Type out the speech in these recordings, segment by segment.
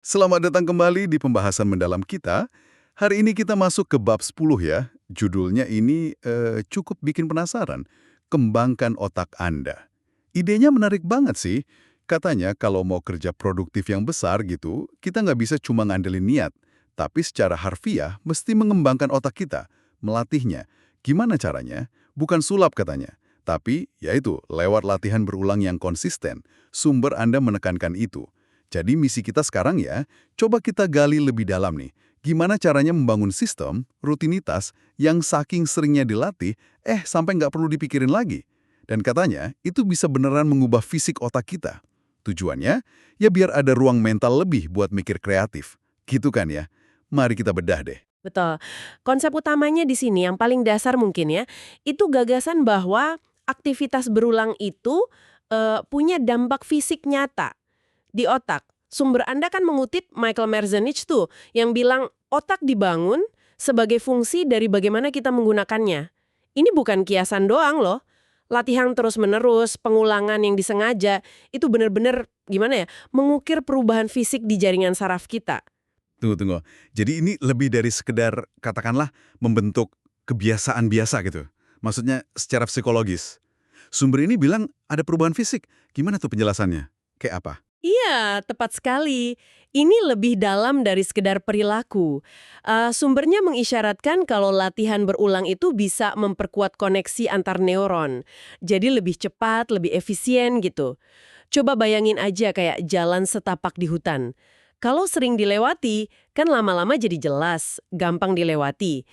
Selamat datang kembali di pembahasan mendalam kita. Hari ini kita masuk ke bab 10 ya. Judulnya ini cukup bikin penasaran. Kembangkan otak Anda. Idenya menarik banget sih. Katanya kalau mau kerja produktif yang besar gitu, kita nggak bisa cuma ngandelin niat. Tapi secara harfiah, mesti mengembangkan otak kita. Melatihnya. Gimana caranya? Bukan sulap katanya. Tapi, yaitu, lewat latihan berulang yang konsisten. Sumber Anda menekankan itu. Jadi misi kita sekarang ya, coba kita gali lebih dalam nih. Gimana caranya membangun sistem, rutinitas, yang saking seringnya dilatih, sampai nggak perlu dipikirin lagi. Dan katanya, itu bisa beneran mengubah fisik otak kita. Tujuannya, ya biar ada ruang mental lebih buat mikir kreatif. Gitu kan ya? Mari kita bedah deh. Betul. Konsep utamanya di sini yang paling dasar mungkin ya, itu gagasan bahwa aktivitas berulang itu punya dampak fisik nyata di otak. Sumber Anda kan mengutip Michael Merzenich tuh, yang bilang otak dibangun sebagai fungsi dari bagaimana kita menggunakannya. Ini bukan kiasan doang loh. Latihan terus-menerus, pengulangan yang disengaja, itu benar-benar gimana ya, mengukir perubahan fisik di jaringan saraf kita. Tunggu, tunggu. Jadi ini lebih dari sekedar, katakanlah, membentuk kebiasaan biasa gitu. Maksudnya secara psikologis. Sumber ini bilang ada perubahan fisik. Gimana tuh penjelasannya? Kayak apa? Iya, tepat sekali. Ini lebih dalam dari sekedar perilaku. Sumbernya mengisyaratkan kalau latihan berulang itu bisa memperkuat koneksi antar neuron. Jadi lebih cepat, lebih efisien gitu. Coba bayangin aja kayak jalan setapak di hutan. Kalau sering dilewati, kan lama-lama jadi jelas, gampang dilewati.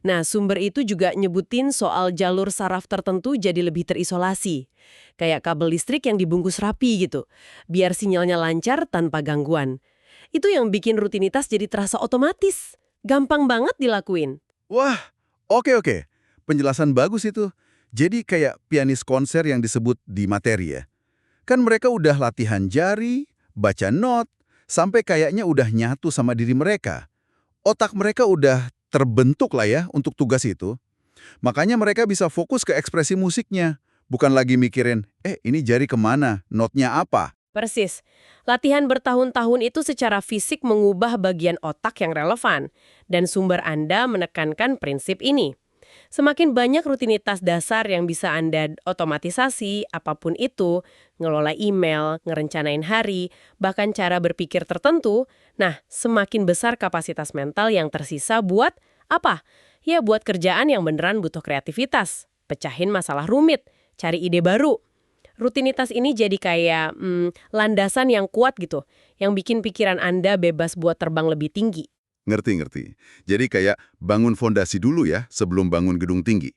Nah, sumber itu juga nyebutin soal jalur saraf tertentu jadi lebih terisolasi. Kayak kabel listrik yang dibungkus rapi gitu, biar sinyalnya lancar tanpa gangguan. Itu yang bikin rutinitas jadi terasa otomatis. Gampang banget dilakuin. Wah, oke. Penjelasan bagus itu. Jadi kayak pianis konser yang disebut di materi ya. Kan mereka udah latihan jari, baca not, sampai kayaknya udah nyatu sama diri mereka. Otak mereka udah terbentuk lah ya untuk tugas itu. Makanya mereka bisa fokus ke ekspresi musiknya. Bukan lagi mikirin, ini jari kemana, notnya apa. Persis. Latihan bertahun-tahun itu secara fisik mengubah bagian otak yang relevan. Dan sumber Anda menekankan prinsip ini. Semakin banyak rutinitas dasar yang bisa Anda otomatisasi, apapun itu, ngelola email, ngerencanain hari, bahkan cara berpikir tertentu, nah, semakin besar kapasitas mental yang tersisa buat apa? Ya, buat kerjaan yang beneran butuh kreativitas, pecahin masalah rumit, cari ide baru. Rutinitas ini jadi kayak landasan yang kuat gitu, yang bikin pikiran Anda bebas buat terbang lebih tinggi. Ngerti. Jadi kayak bangun fondasi dulu ya sebelum bangun gedung tinggi.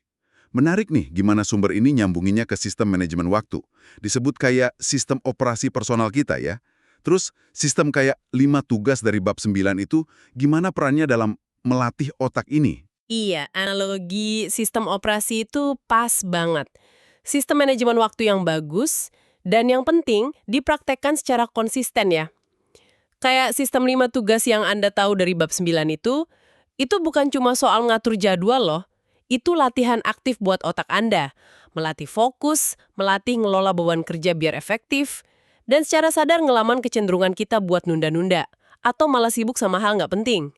Menarik nih gimana sumber ini nyambunginnya ke sistem manajemen waktu. Disebut kayak sistem operasi personal kita ya. Terus sistem kayak 5 tugas dari bab 9 itu gimana perannya dalam melatih otak ini? Iya, analogi sistem operasi itu pas banget. Sistem manajemen waktu yang bagus, dan yang penting dipraktekkan secara konsisten ya. Kayak sistem 5 tugas yang Anda tahu dari bab 9 itu bukan cuma soal ngatur jadwal loh. Itu latihan aktif buat otak Anda. Melatih fokus, melatih ngelola beban kerja biar efektif, dan secara sadar ngelawan kecenderungan kita buat nunda-nunda, atau malah sibuk sama hal nggak penting.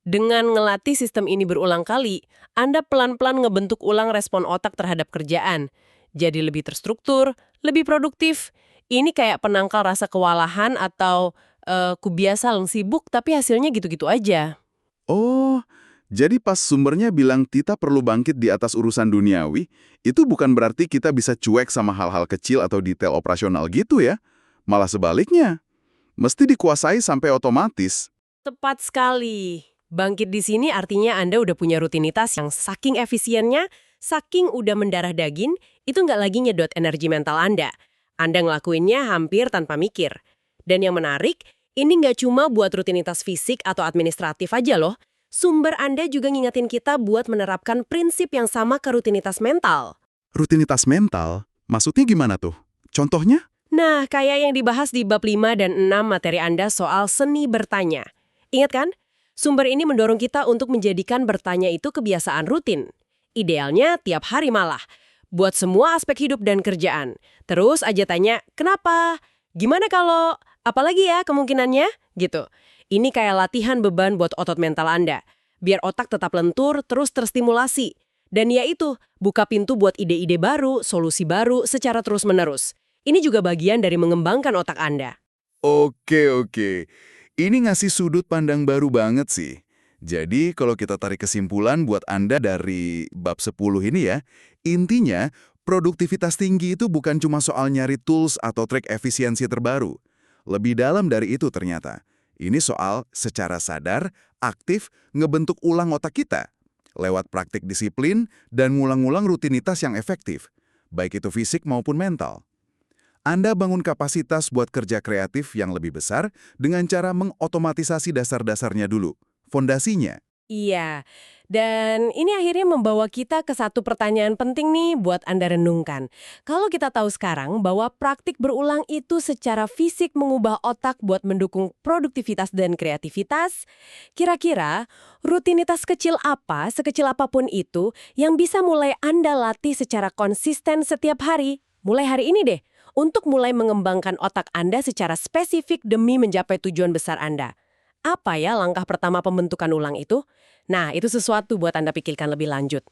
Dengan ngelatih sistem ini berulang kali, Anda pelan-pelan ngebentuk ulang respon otak terhadap kerjaan. Jadi lebih terstruktur, lebih produktif. Ini kayak penangkal rasa kewalahan atau kubiasa sibuk tapi hasilnya gitu-gitu aja. Oh, jadi pas sumbernya bilang kita perlu bangkit di atas urusan duniawi, itu bukan berarti kita bisa cuek sama hal-hal kecil atau detail operasional gitu ya. Malah sebaliknya, mesti dikuasai sampai otomatis. Tepat sekali. Bangkit di sini artinya Anda udah punya rutinitas yang saking efisiennya, saking udah mendarah daging, itu nggak lagi nyedot energi mental Anda. Anda ngelakuinnya hampir tanpa mikir. Dan yang menarik, ini nggak cuma buat rutinitas fisik atau administratif aja loh. Sumber Anda juga ngingetin kita buat menerapkan prinsip yang sama ke rutinitas mental. Rutinitas mental, maksudnya gimana tuh? Contohnya? Nah, kayak yang dibahas di bab 5 dan 6 materi Anda soal seni bertanya. Ingat kan? Sumber ini mendorong kita untuk menjadikan bertanya itu kebiasaan rutin. Idealnya tiap hari malah. Buat semua aspek hidup dan kerjaan. Terus aja tanya, kenapa? Gimana kalau? Apalagi ya kemungkinannya? Gitu. Ini kayak latihan beban buat otot mental Anda. Biar otak tetap lentur, terus terstimulasi. Dan ya itu, buka pintu buat ide-ide baru, solusi baru secara terus-menerus. Ini juga bagian dari mengembangkan otak Anda. Oke, oke. Ini ngasih sudut pandang baru banget sih. Jadi kalau kita tarik kesimpulan buat Anda dari bab 10 ini ya, intinya produktivitas tinggi itu bukan cuma soal nyari tools atau trik efisiensi terbaru. Lebih dalam dari itu ternyata. Ini soal secara sadar, aktif, ngebentuk ulang otak kita. Lewat praktik disiplin dan ngulang-ngulang rutinitas yang efektif. Baik itu fisik maupun mental. Anda bangun kapasitas buat kerja kreatif yang lebih besar dengan cara mengotomatisasi dasar-dasarnya dulu, fondasinya. Iya, dan ini akhirnya membawa kita ke satu pertanyaan penting nih buat Anda renungkan. Kalau kita tahu sekarang bahwa praktik berulang itu secara fisik mengubah otak buat mendukung produktivitas dan kreativitas, kira-kira rutinitas kecil apa, sekecil apapun itu, yang bisa mulai Anda latih secara konsisten setiap hari, mulai hari ini deh, untuk mulai mengembangkan otak Anda secara spesifik demi mencapai tujuan besar Anda. Apa ya langkah pertama pembentukan ulang itu? Nah, itu sesuatu buat Anda pikirkan lebih lanjut.